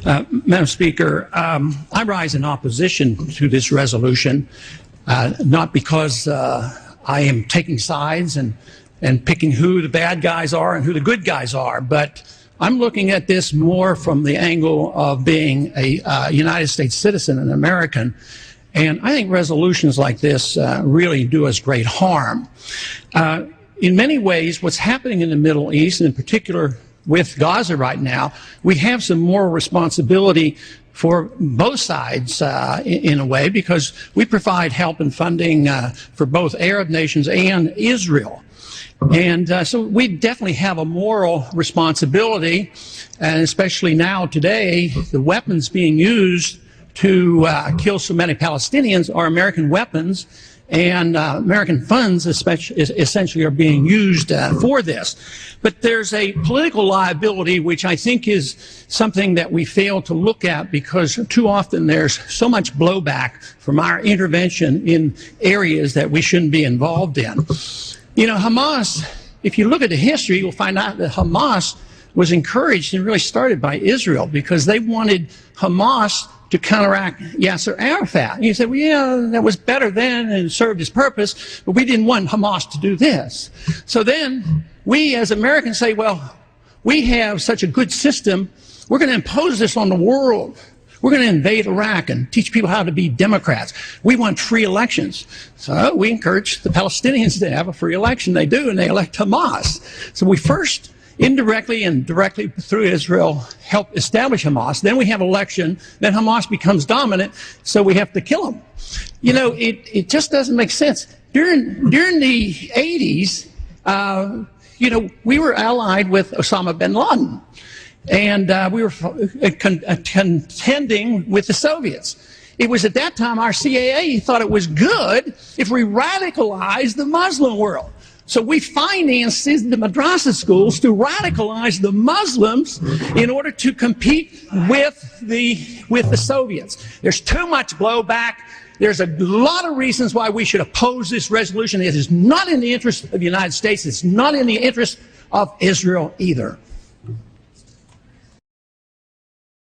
Madam Speaker, I rise in opposition to this resolution, not because I am taking sides and picking who the bad guys are and who the good guys are, but I'm looking at this more from the angle of being a United States citizen, an American, and I think resolutions like this really do us great harm. In many ways, what's happening in the Middle East, and in particular with Gaza right now, we have some moral responsibility for both sides in a way, because we provide help and funding for both Arab nations and Israel. And so we definitely have a moral responsibility, and especially now today, the weapons being used to kill so many Palestinians are American weapons, and American funds essentially are being used for this. But there's a political liability which I think is something that we fail to look at, because too often there's so much blowback from our intervention in areas that we shouldn't be involved in. You know, Hamas, if you look at the history, you'll find out that Hamas was encouraged and really started by Israel, because they wanted Hamas to counteract Yasser Arafat. And you said, well, yeah, that was better then and served its purpose, but we didn't want Hamas to do this. So then we as Americans say, well, we have such a good system, we're going to impose this on the world. We're going to invade Iraq and teach people how to be Democrats. We want free elections. So we encourage the Palestinians to have a free election. They do, and they elect Hamas. So we first indirectly and directly through Israel help establish Hamas. Then we have election. Then Hamas becomes dominant, so we have to kill them. You know, it just doesn't make sense. During the 80s, you know, we were allied with Osama bin Laden, and we were contending with the Soviets. It was at that time our CAA thought it was good if we radicalized the Muslim world. So we financed the madrasa schools to radicalize the Muslims in order to compete with the Soviets. There's too much blowback. There's a lot of reasons why we should oppose this resolution. It is not in the interest of the United States. It's not in the interest of Israel either.